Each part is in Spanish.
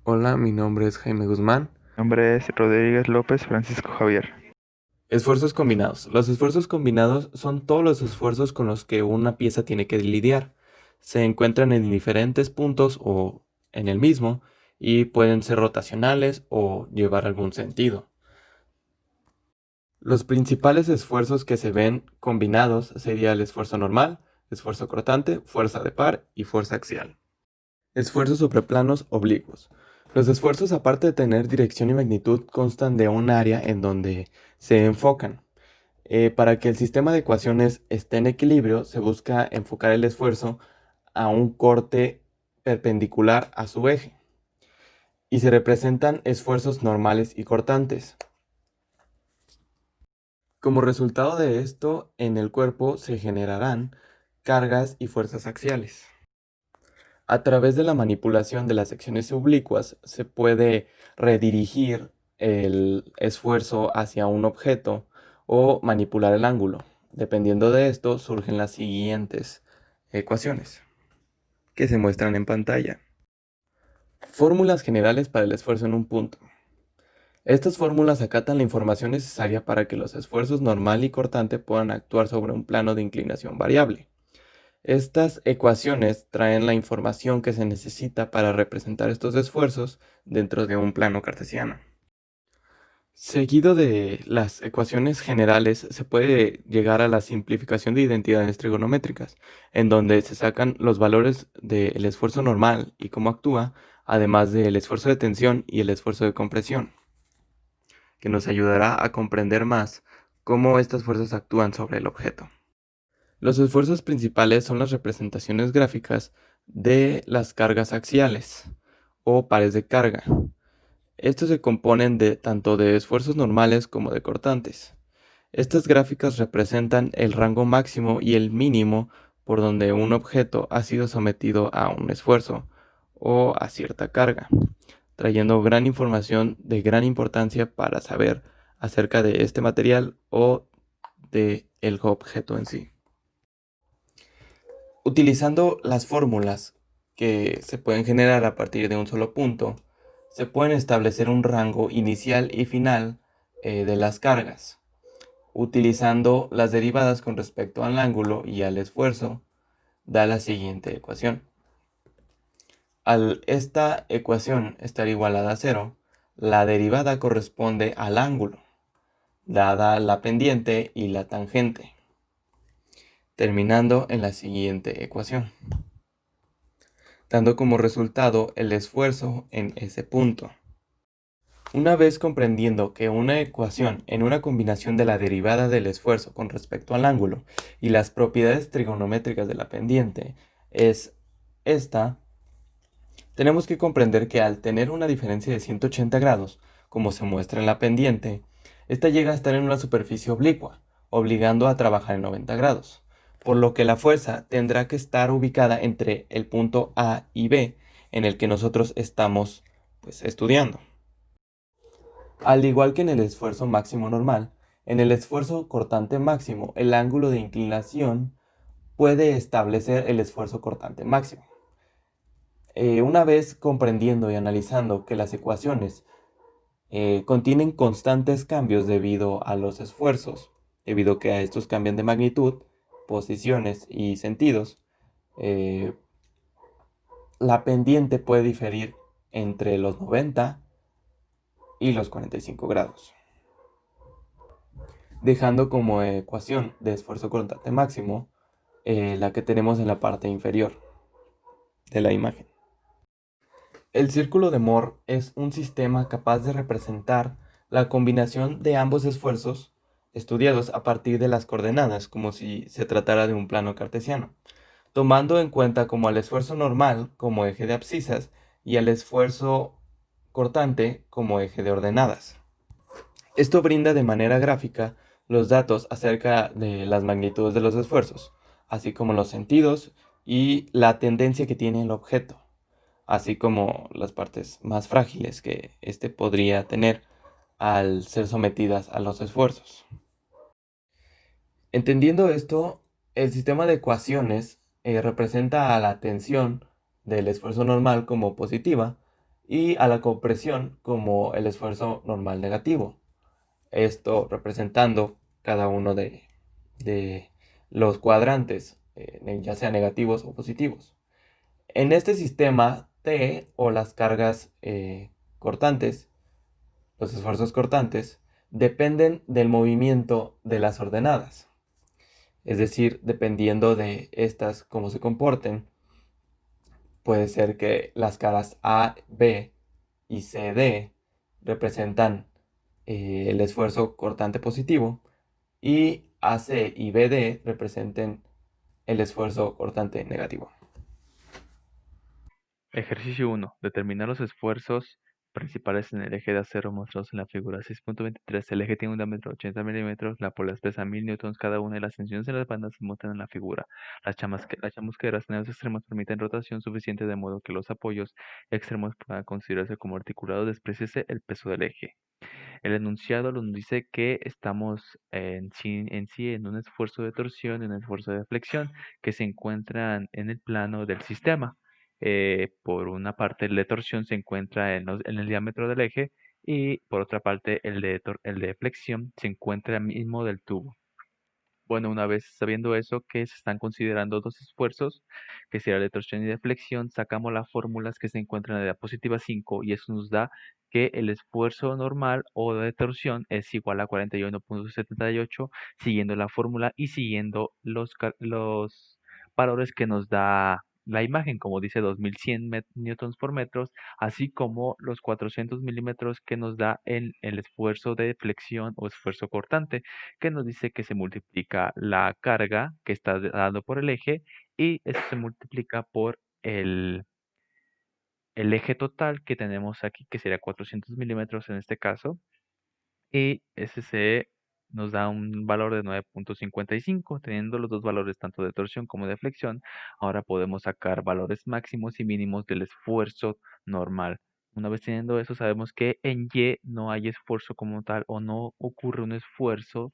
Hola, mi nombre es Jaime Guzmán. Mi nombre es Rodríguez López Francisco Javier. Esfuerzos combinados. Los esfuerzos combinados son todos los esfuerzos con los que una pieza tiene que lidiar. Se encuentran en diferentes puntos o en el mismo y pueden ser rotacionales o llevar algún sentido. Los principales esfuerzos que se ven combinados sería el esfuerzo normal, esfuerzo cortante, fuerza de par y fuerza axial. Esfuerzos sobre planos oblicuos. Los esfuerzos, aparte de tener dirección y magnitud, constan de un área en donde se enfocan. Para que el sistema de ecuaciones esté en equilibrio, se busca enfocar el esfuerzo a un corte perpendicular a su eje y se representan esfuerzos normales y cortantes. Como resultado de esto, en el cuerpo se generarán cargas y fuerzas axiales. A través de la manipulación de las secciones oblicuas se puede redirigir el esfuerzo hacia un objeto o manipular el ángulo. Dependiendo de esto, surgen las siguientes ecuaciones que se muestran en pantalla. Fórmulas generales para el esfuerzo en un punto. Estas fórmulas acatan la información necesaria para que los esfuerzos normal y cortante puedan actuar sobre un plano de inclinación variable. Estas ecuaciones traen la información que se necesita para representar estos esfuerzos dentro de un plano cartesiano. Seguido de las ecuaciones generales, se puede llegar a la simplificación de identidades trigonométricas, en donde se sacan los valores del esfuerzo normal y cómo actúa, además del esfuerzo de tensión y el esfuerzo de compresión, que nos ayudará a comprender más cómo estas fuerzas actúan sobre el objeto. Los esfuerzos principales son las representaciones gráficas de las cargas axiales o pares de carga. Estos se componen de tanto de esfuerzos normales como de cortantes. Estas gráficas representan el rango máximo y el mínimo por donde un objeto ha sido sometido a un esfuerzo o a cierta carga, trayendo gran información de gran importancia para saber acerca de este material o de el objeto en sí. Utilizando las fórmulas que se pueden generar a partir de un solo punto, se pueden establecer un rango inicial y final de las cargas. Utilizando las derivadas con respecto al ángulo y al esfuerzo, da la siguiente ecuación. Al esta ecuación estar igualada a cero, la derivada corresponde al ángulo, dada la pendiente y la tangente, terminando en la siguiente ecuación, dando como resultado el esfuerzo en ese punto. Una vez comprendiendo que una ecuación en una combinación de la derivada del esfuerzo con respecto al ángulo y las propiedades trigonométricas de la pendiente es esta, tenemos que comprender que al tener una diferencia de 180 grados, como se muestra en la pendiente, esta llega a estar en una superficie oblicua, obligando a trabajar en 90 grados, por lo que la fuerza tendrá que estar ubicada entre el punto A y B en el que nosotros estamos estudiando. Al igual que en el esfuerzo máximo normal, en el esfuerzo cortante máximo, el ángulo de inclinación puede establecer el esfuerzo cortante máximo. Una vez comprendiendo y analizando que las ecuaciones contienen constantes cambios debido a los esfuerzos, debido a que a estos cambian de magnitud, posiciones y sentidos, eh, la pendiente puede diferir entre los 90 y los 45 grados, dejando como ecuación de esfuerzo cortante máximo la que tenemos en la parte inferior de la imagen. El círculo de Moore es un sistema capaz de representar la combinación de ambos esfuerzos estudiados a partir de las coordenadas, como si se tratara de un plano cartesiano, tomando en cuenta como al esfuerzo normal como eje de abscisas y al esfuerzo cortante como eje de ordenadas. Esto brinda de manera gráfica los datos acerca de las magnitudes de los esfuerzos, así como los sentidos y la tendencia que tiene el objeto, así como las partes más frágiles que éste podría tener al ser sometidas a los esfuerzos. Entendiendo esto, el sistema de ecuaciones representa a la tensión del esfuerzo normal como positiva y a la compresión como el esfuerzo normal negativo. Esto representando cada uno de los cuadrantes, ya sea negativos o positivos. En este sistema T o las cargas cortantes, los esfuerzos cortantes, dependen del movimiento de las ordenadas. Es decir, dependiendo de estas cómo se comporten, puede ser que las caras A, B y C, D representan el esfuerzo cortante positivo y AC y BD representen el esfuerzo cortante negativo. Ejercicio 1. Determinar los esfuerzos principales en el eje de acero mostrados en la figura 6.23. El eje tiene un diámetro de 80 milímetros, la polea pesa 1000 newtons cada una y las tensiones en las bandas se muestran en la figura. Las chamusqueras en los extremos permiten rotación suficiente de modo que los apoyos extremos puedan considerarse como articulados, despreciese el peso del eje. El enunciado nos dice que estamos en sí en un esfuerzo de torsión y un esfuerzo de flexión que se encuentran en el plano del sistema. Por una parte, el de torsión se encuentra en el diámetro del eje y por otra parte, el de flexión se encuentra mismo del tubo. Bueno, una vez sabiendo eso, que se están considerando dos esfuerzos, que será de torsión y de flexión, sacamos las fórmulas que se encuentran en la diapositiva 5 y eso nos da que el esfuerzo normal o de torsión es igual a 41.78, siguiendo la fórmula y siguiendo los valores que nos da la imagen, como dice 2100 newtons por metros, así como los 400 milímetros que nos da el esfuerzo de flexión o esfuerzo cortante que nos dice que se multiplica la carga que está dando por el eje y eso se multiplica por el eje total que tenemos aquí, que sería 400 milímetros en este caso, y ese nos da un valor de 9.55. Teniendo los dos valores tanto de torsión como de flexión, ahora podemos sacar valores máximos y mínimos del esfuerzo normal. Una vez teniendo eso, sabemos que en Y no hay esfuerzo como tal o no ocurre un esfuerzo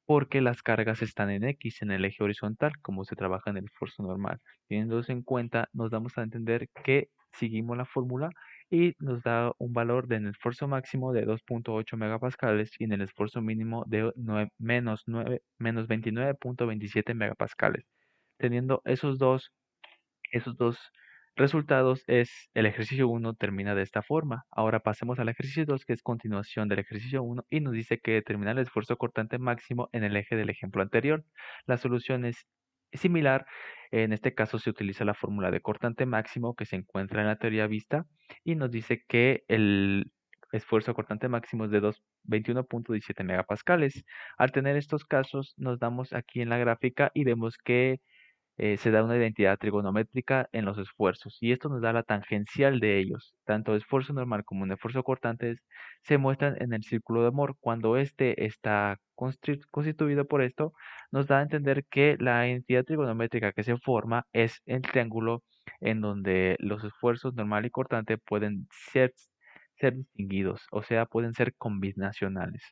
porque las cargas están en X, en el eje horizontal, como se trabaja en el esfuerzo normal. Teniendo eso en cuenta, nos damos a entender que seguimos la fórmula y nos da un valor en el esfuerzo máximo de 2.8 megapascales y en el esfuerzo mínimo de menos 29.27 megapascales. Teniendo esos dos resultados, el ejercicio 1 termina de esta forma. Ahora pasemos al ejercicio 2, que es continuación del ejercicio 1 y nos dice que determina el esfuerzo cortante máximo en el eje del ejemplo anterior. La solución es similar. En este caso se utiliza la fórmula de cortante máximo que se encuentra en la teoría vista y nos dice que el esfuerzo cortante máximo es de 21.17 megapascales. Al tener estos casos, nos damos aquí en la gráfica y vemos que se da una identidad trigonométrica en los esfuerzos y esto nos da la tangencial de ellos. Tanto esfuerzo normal como un esfuerzo cortante se muestran en el círculo de Moore. Cuando este está constituido por esto, nos da a entender que la identidad trigonométrica que se forma es el triángulo en donde los esfuerzos normal y cortante pueden ser distinguidos, o sea, pueden ser combinacionales.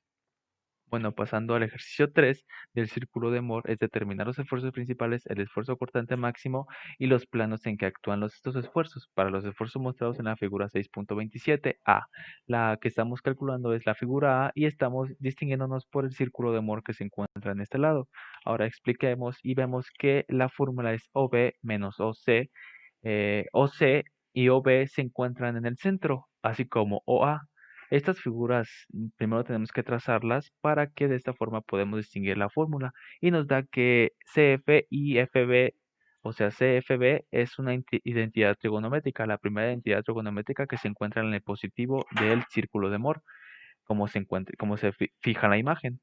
Bueno, pasando al ejercicio 3 del círculo de Moore, es determinar los esfuerzos principales, el esfuerzo cortante máximo y los planos en que actúan estos esfuerzos. Para los esfuerzos mostrados en la figura 6.27 A, la que estamos calculando es la figura A y estamos distinguiéndonos por el círculo de Moore que se encuentra en este lado. Ahora expliquemos y vemos que la fórmula es OB menos OC. OC y OB se encuentran en el centro, así como OA. Estas figuras primero tenemos que trazarlas para que de esta forma podamos distinguir la fórmula y nos da que CF y FB, o sea, CFB es una identidad trigonométrica, la primera identidad trigonométrica que se encuentra en el positivo del círculo de Moore, como se fija en la imagen.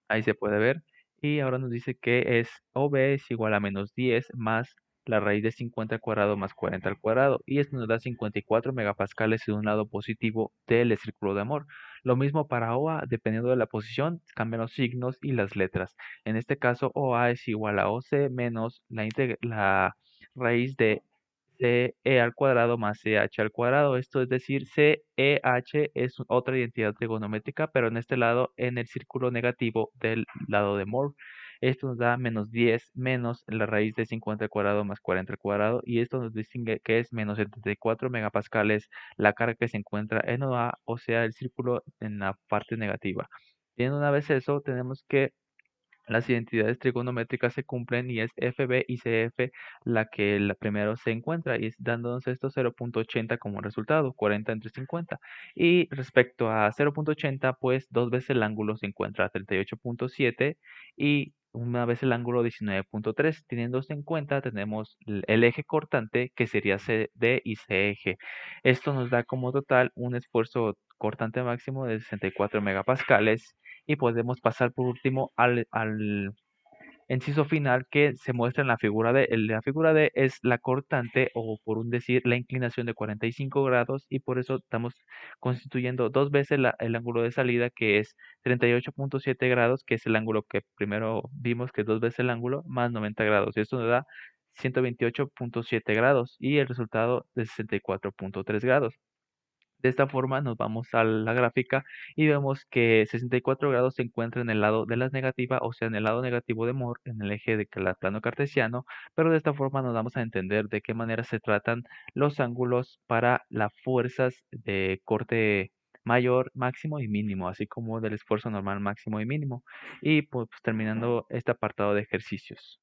Ahí se puede ver. Y ahora nos dice que es OB es igual a menos 10 más la raíz de 50 al cuadrado más 40 al cuadrado. Y esto nos da 54 megapascales en un lado positivo del círculo de amor. Lo mismo para OA, dependiendo de la posición, cambian los signos y las letras. En este caso, OA es igual a OC menos la raíz de CE al cuadrado más CH al cuadrado. Esto es decir, CEH es otra identidad trigonométrica, pero en este lado, en el círculo negativo del lado de Moore. Esto nos da menos 10 menos la raíz de 50 al cuadrado más 40 al cuadrado, y esto nos distingue que es menos 74 megapascales la carga que se encuentra en OA, o sea, el círculo en la parte negativa. Teniendo una vez eso, tenemos que las identidades trigonométricas se cumplen y es FB y CF la que la primero se encuentra y es dándonos esto 0.80 como resultado, 40 entre 50. Y respecto a 0.80, pues dos veces el ángulo se encuentra a 38.7 y una vez el ángulo 19.3. Teniéndose en cuenta, tenemos el eje cortante que sería CD y CEG. Esto nos da como total un esfuerzo cortante máximo de 64 megapascales y podemos pasar por último al inciso final que se muestra en la figura D. La figura D es la cortante o por un decir la inclinación de 45 grados y por eso estamos constituyendo dos veces el ángulo de salida que es 38.7 grados, que es el ángulo que primero vimos que es dos veces el ángulo, más 90 grados. Y esto nos da 128.7 grados y el resultado de 64.3 grados. De esta forma nos vamos a la gráfica y vemos que 64 grados se encuentra en el lado de las negativas, o sea, en el lado negativo de Moore, en el eje de plano cartesiano, pero de esta forma nos damos a entender de qué manera se tratan los ángulos para las fuerzas de corte mayor, máximo y mínimo, así como del esfuerzo normal máximo y mínimo. Y pues terminando este apartado de ejercicios.